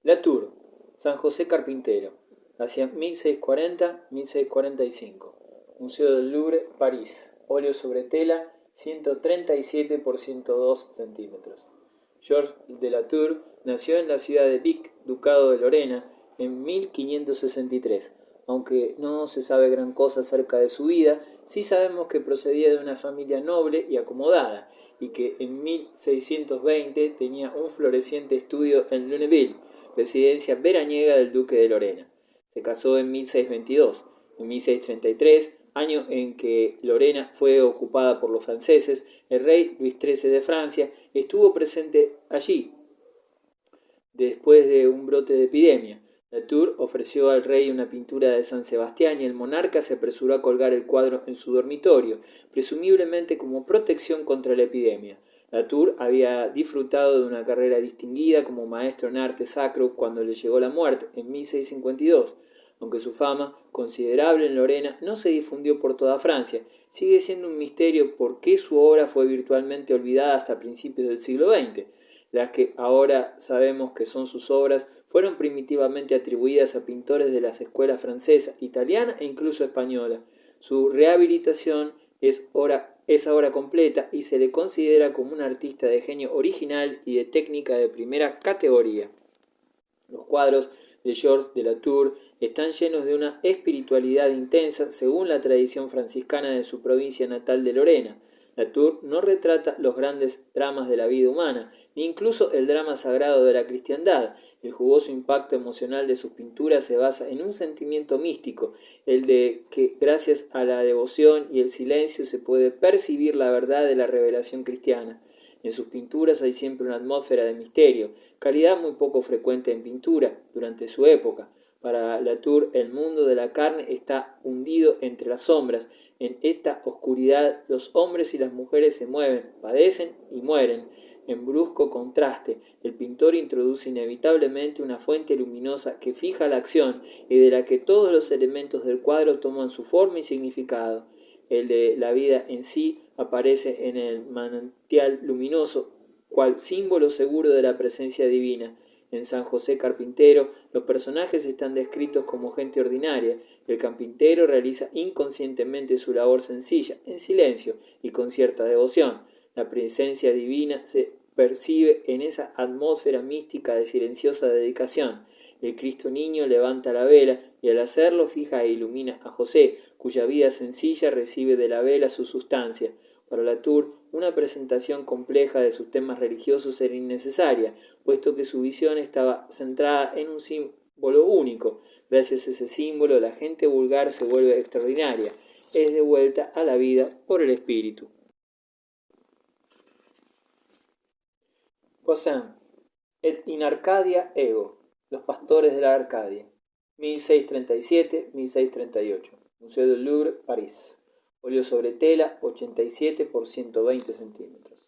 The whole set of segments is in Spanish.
Latour, San José Carpintero, hacia 1640-1645. Museo del Louvre, París. Óleo sobre tela, 137 por 102 centímetros. Georges de Latour nació en la ciudad de Vic, Ducado de Lorena, en 1563. Aunque no se sabe gran cosa acerca de su vida, sí sabemos que procedía de una familia noble y acomodada, y que en 1620 tenía un floreciente estudio en Lunéville, residencia veraniega del duque de Lorena. Se casó en 1622. En 1633, año en que Lorena fue ocupada por los franceses, el rey Luis XIII de Francia estuvo presente allí después de un brote de epidemia. Latour ofreció al rey una pintura de San Sebastián y el monarca se apresuró a colgar el cuadro en su dormitorio, presumiblemente como protección contra la epidemia. Latour había disfrutado de una carrera distinguida como maestro en arte sacro cuando le llegó la muerte, en 1652. Aunque su fama, considerable en Lorena, no se difundió por toda Francia, sigue siendo un misterio por qué su obra fue virtualmente olvidada hasta principios del siglo XX. Las que ahora sabemos que son sus obras fueron primitivamente atribuidas a pintores de las escuelas francesa, italiana e incluso española. Su rehabilitación es ahora completa y se le considera como un artista de genio original y de técnica de primera categoría. Los cuadros de Georges de Latour están llenos de una espiritualidad intensa según la tradición franciscana de su provincia natal de Lorena. Latour no retrata los grandes dramas de la vida humana, ni incluso el drama sagrado de la cristiandad. El jugoso impacto emocional de sus pinturas se basa en un sentimiento místico, el de que gracias a la devoción y el silencio se puede percibir la verdad de la revelación cristiana. En sus pinturas hay siempre una atmósfera de misterio, calidad muy poco frecuente en pintura durante su época. Para Latour, el mundo de la carne está hundido entre las sombras. En esta oscuridad los hombres y las mujeres se mueven, padecen y mueren. En brusco contraste, el pintor introduce inevitablemente una fuente luminosa que fija la acción y de la que todos los elementos del cuadro toman su forma y significado. El de la vida en sí aparece en el manantial luminoso, cual símbolo seguro de la presencia divina. En San José Carpintero, los personajes están descritos como gente ordinaria. El carpintero realiza inconscientemente su labor sencilla, en silencio y con cierta devoción. La presencia divina se percibe en esa atmósfera mística de silenciosa dedicación. El Cristo niño levanta la vela y al hacerlo fija e ilumina a José, cuya vida sencilla recibe de la vela su sustancia. Para Latour, una presentación compleja de sus temas religiosos era innecesaria, puesto que su visión estaba centrada en un símbolo único. Gracias a ese símbolo, la gente vulgar se vuelve extraordinaria, es devuelta a la vida por el espíritu. Poussin, et in Arcadia ego, los pastores de la Arcadia, 1637-1638, Museo del Louvre, París. Óleo sobre tela, 87 por 120 centímetros.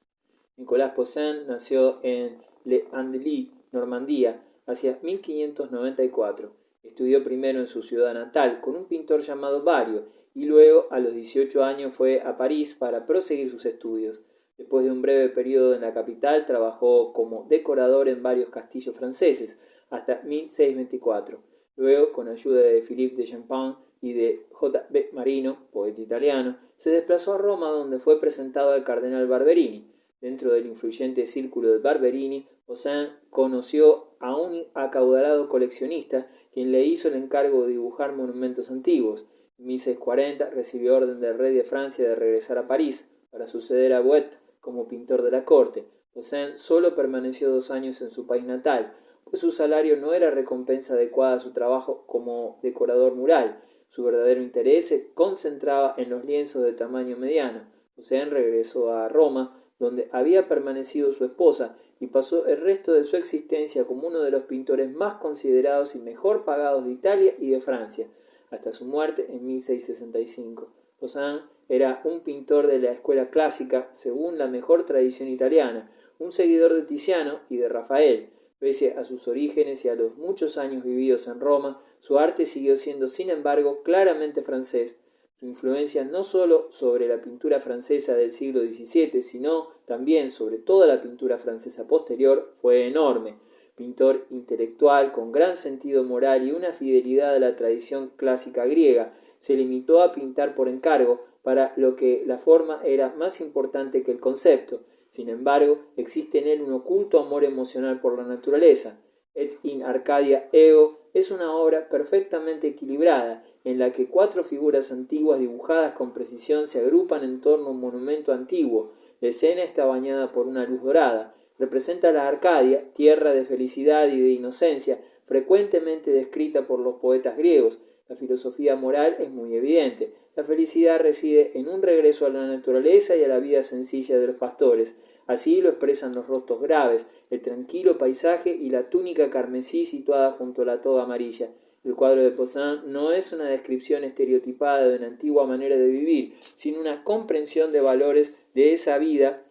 Nicolas Poussin nació en Le Andely, Normandía, hacia 1594. Estudió primero en su ciudad natal con un pintor llamado Vario y luego a los 18 años fue a París para proseguir sus estudios. Después de un breve periodo en la capital, trabajó como decorador en varios castillos franceses hasta 1624. Luego, con ayuda de Philippe de Champagne y de J. B. Marino, poeta italiano, se desplazó a Roma donde fue presentado al cardenal Barberini. Dentro del influyente círculo de Barberini, Poussin conoció a un acaudalado coleccionista quien le hizo el encargo de dibujar monumentos antiguos. En 1640 recibió orden del rey de Francia de regresar a París para suceder a Bouet como pintor de la corte. Poussin solo permaneció 2 años en su país natal, pues su salario no era recompensa adecuada a su trabajo como decorador mural. Su verdadero interés se concentraba en los lienzos de tamaño mediano. Poussin regresó a Roma, donde había permanecido su esposa, y pasó el resto de su existencia como uno de los pintores más considerados y mejor pagados de Italia y de Francia, hasta su muerte en 1665. Poussin era un pintor de la escuela clásica, según la mejor tradición italiana, un seguidor de Tiziano y de Rafael. Pese a sus orígenes y a los muchos años vividos en Roma, su arte siguió siendo, sin embargo, claramente francés. Su influencia no solo sobre la pintura francesa del siglo XVII, sino también sobre toda la pintura francesa posterior, fue enorme. pintor intelectual con gran sentido moral y una fidelidad a la tradición clásica griega. Se limitó a pintar por encargo, para lo que la forma era más importante que el concepto. Sin embargo, existe en él un oculto amor emocional por la naturaleza. Et in Arcadia Ego es una obra perfectamente equilibrada, en la que 4 figuras antiguas dibujadas con precisión se agrupan en torno a un monumento antiguo. La escena está bañada por una luz dorada. Representa la Arcadia, tierra de felicidad y de inocencia, frecuentemente descrita por los poetas griegos. La filosofía moral es muy evidente. La felicidad reside en un regreso a la naturaleza y a la vida sencilla de los pastores. Así lo expresan los rostros graves, el tranquilo paisaje y la túnica carmesí situada junto a la toga amarilla. El cuadro de Poussin no es una descripción estereotipada de una antigua manera de vivir, sino una comprensión de valores de esa vida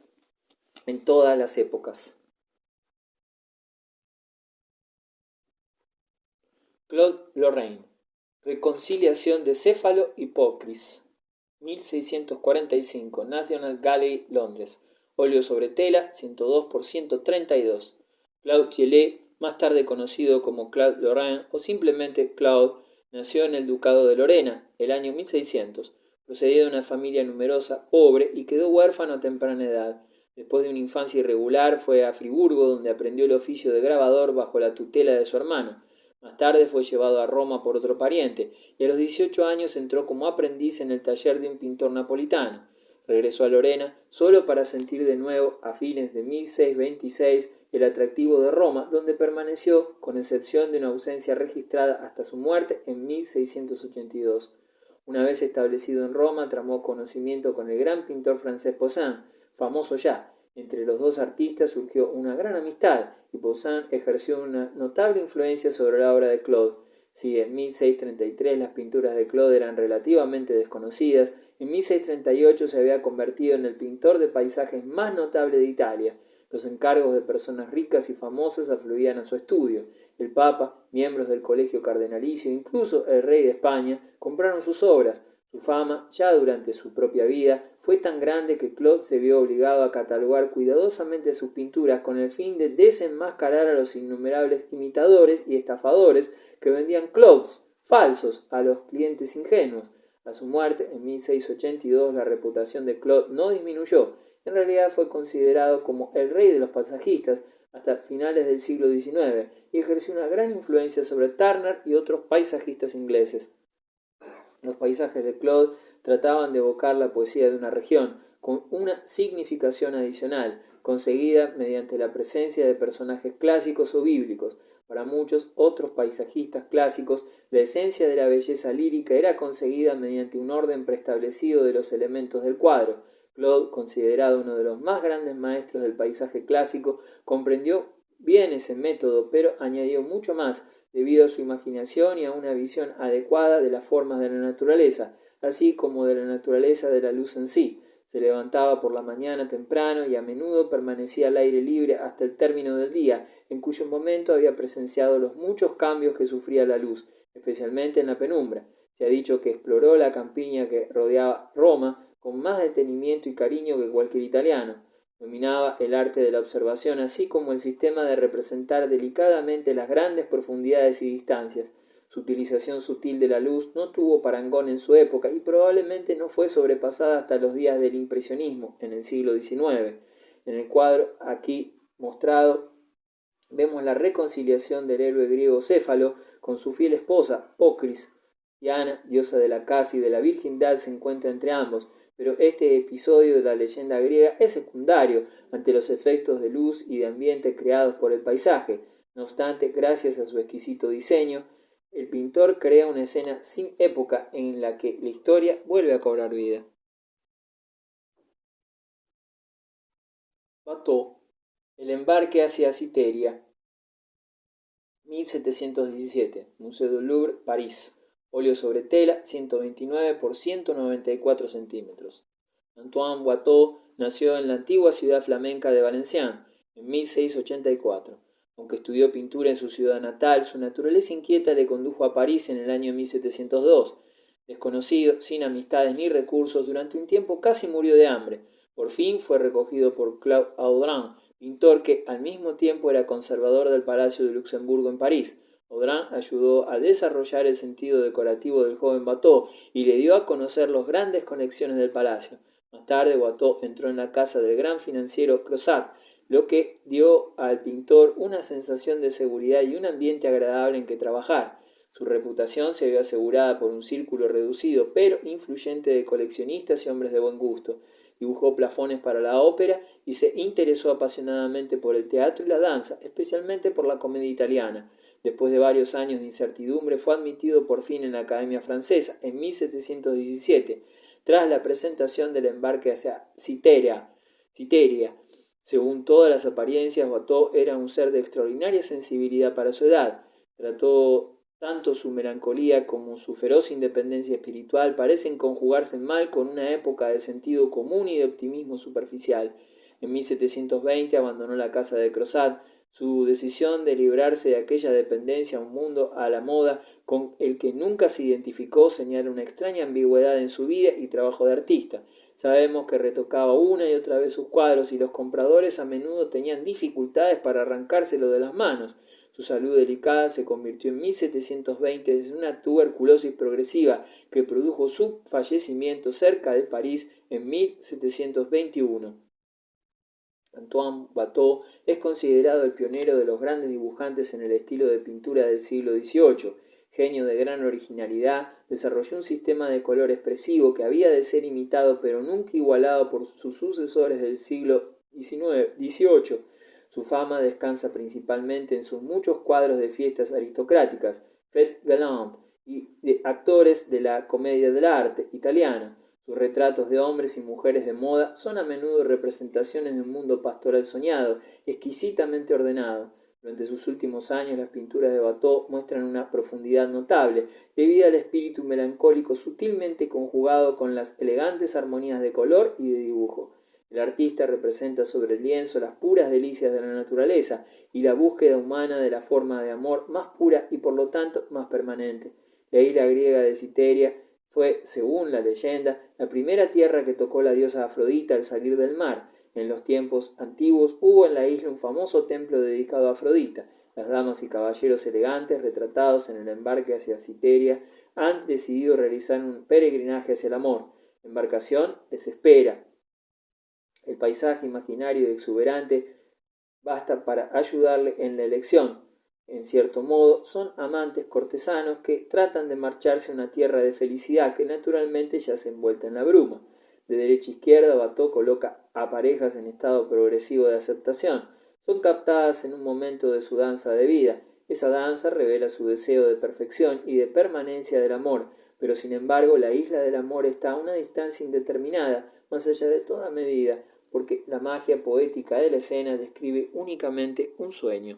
en todas las épocas. Claude Lorrain. Reconciliación de Céfalo y Pocris. 1645. National Gallery, Londres. Óleo sobre tela, 102 por 132. Claude Thiellet, más tarde conocido como Claude Lorrain o simplemente Claude, nació en el Ducado de Lorena, el año 1600. Procedía de una familia numerosa, pobre, y quedó huérfano a temprana edad. Después de una infancia irregular, fue a Friburgo, donde aprendió el oficio de grabador bajo la tutela de su hermano. Más tarde fue llevado a Roma por otro pariente, y a los 18 años entró como aprendiz en el taller de un pintor napolitano. Regresó a Lorena solo para sentir de nuevo, a fines de 1626, el atractivo de Roma, donde permaneció, con excepción de una ausencia registrada hasta su muerte en 1682. Una vez establecido en Roma, tramó conocimiento con el gran pintor francés Poussin, famoso ya. Entre los dos artistas surgió una gran amistad y Poussin ejerció una notable influencia sobre la obra de Claude. Si en 1633 las pinturas de Claude eran relativamente desconocidas, en 1638 se había convertido en el pintor de paisajes más notable de Italia. Los encargos de personas ricas y famosas afluían a su estudio. El Papa, miembros del Colegio Cardenalicio, incluso el rey de España, compraron sus obras. Su fama, ya durante su propia vida, fue tan grande que Claude se vio obligado a catalogar cuidadosamente sus pinturas con el fin de desenmascarar a los innumerables imitadores y estafadores que vendían Claudes falsos a los clientes ingenuos. A su muerte, en 1682, la reputación de Claude no disminuyó. En realidad fue considerado como el rey de los paisajistas hasta finales del siglo XIX y ejerció una gran influencia sobre Turner y otros paisajistas ingleses. Los paisajes de Claude trataban de evocar la poesía de una región, con una significación adicional, conseguida mediante la presencia de personajes clásicos o bíblicos. Para muchos otros paisajistas clásicos, la esencia de la belleza lírica era conseguida mediante un orden preestablecido de los elementos del cuadro. Claude, considerado uno de los más grandes maestros del paisaje clásico, comprendió bien ese método, pero añadió mucho más, debido a su imaginación y a una visión adecuada de las formas de la naturaleza, así como de la naturaleza de la luz en sí. Se levantaba por la mañana temprano y a menudo permanecía al aire libre hasta el término del día, en cuyo momento había presenciado los muchos cambios que sufría la luz, especialmente en la penumbra. Se ha dicho que exploró la campiña que rodeaba Roma con más detenimiento y cariño que cualquier italiano. Dominaba el arte de la observación, así como el sistema de representar delicadamente las grandes profundidades y distancias. Su utilización sutil de la luz no tuvo parangón en su época y probablemente no fue sobrepasada hasta los días del impresionismo, en el siglo XIX. En el cuadro aquí mostrado vemos la reconciliación del héroe griego Céfalo con su fiel esposa, Pocris. Diana, diosa de la caza y de la virginidad, se encuentra entre ambos, pero este episodio de la leyenda griega es secundario ante los efectos de luz y de ambiente creados por el paisaje. No obstante, gracias a su exquisito diseño, el pintor crea una escena sin época en la que la historia vuelve a cobrar vida. Watteau. El embarque hacia Citeria. 1717. Museo del Louvre, París. Óleo sobre tela, 129 por 194 centímetros. Antoine Watteau nació en la antigua ciudad flamenca de Valenciennes, en 1684. Aunque estudió pintura en su ciudad natal, su naturaleza inquieta le condujo a París en el año 1702. Desconocido, sin amistades ni recursos, durante un tiempo casi murió de hambre. Por fin fue recogido por Claude Audran, pintor que al mismo tiempo era conservador del Palacio de Luxemburgo en París. Audran ayudó a desarrollar el sentido decorativo del joven Watteau y le dio a conocer las grandes conexiones del palacio. Más tarde, Watteau entró en la casa del gran financiero Crozat, lo que dio al pintor una sensación de seguridad y un ambiente agradable en que trabajar. Su reputación se vio asegurada por un círculo reducido pero influyente de coleccionistas y hombres de buen gusto. Dibujó plafones para la ópera y se interesó apasionadamente por el teatro y la danza, especialmente por la comedia italiana. Después de varios años de incertidumbre, fue admitido por fin en la Academia Francesa en 1717, tras la presentación del embarque hacia Citeria. Según todas las apariencias, Watteau era un ser de extraordinaria sensibilidad para su edad. Tanto su melancolía como su feroz independencia espiritual parecen conjugarse mal con una época de sentido común y de optimismo superficial. En 1720 abandonó la casa de Crozat. Su decisión de librarse de aquella dependencia a un mundo a la moda con el que nunca se identificó señala una extraña ambigüedad en su vida y trabajo de artista. Sabemos que retocaba una y otra vez sus cuadros y los compradores a menudo tenían dificultades para arrancárselo de las manos. Su salud delicada se convirtió en 1720 en una tuberculosis progresiva que produjo su fallecimiento cerca de París en 1721. Antoine Watteau es considerado el pionero de los grandes dibujantes en el estilo de pintura del siglo XVIII. Genio de gran originalidad, desarrolló un sistema de color expresivo que había de ser imitado pero nunca igualado por sus sucesores del siglo XVIII. Su fama descansa principalmente en sus muchos cuadros de fiestas aristocráticas, fêtes galantes, y de actores de la comedia dell'arte italiana. Sus retratos de hombres y mujeres de moda son a menudo representaciones de un mundo pastoral soñado, exquisitamente ordenado. Durante sus últimos años, las pinturas de Watteau muestran una profundidad notable, debido al espíritu melancólico sutilmente conjugado con las elegantes armonías de color y de dibujo. El artista representa sobre el lienzo las puras delicias de la naturaleza y la búsqueda humana de la forma de amor más pura y por lo tanto más permanente. La isla griega de Citeria fue, según la leyenda, la primera tierra que tocó la diosa Afrodita al salir del mar. En los tiempos antiguos hubo en la isla un famoso templo dedicado a Afrodita. Las damas y caballeros elegantes retratados en el embarque hacia Citeria han decidido realizar un peregrinaje hacia el amor. La embarcación les espera. El paisaje imaginario y exuberante basta para ayudarle en la elección. En cierto modo, son amantes cortesanos que tratan de marcharse a una tierra de felicidad que naturalmente yace envuelta en la bruma. De derecha a izquierda, Watteau coloca a parejas en estado progresivo de aceptación. Son captadas en un momento de su danza de vida. Esa danza revela su deseo de perfección y de permanencia del amor, pero sin embargo la isla del amor está a una distancia indeterminada, más allá de toda medida, porque la magia poética de la escena describe únicamente un sueño.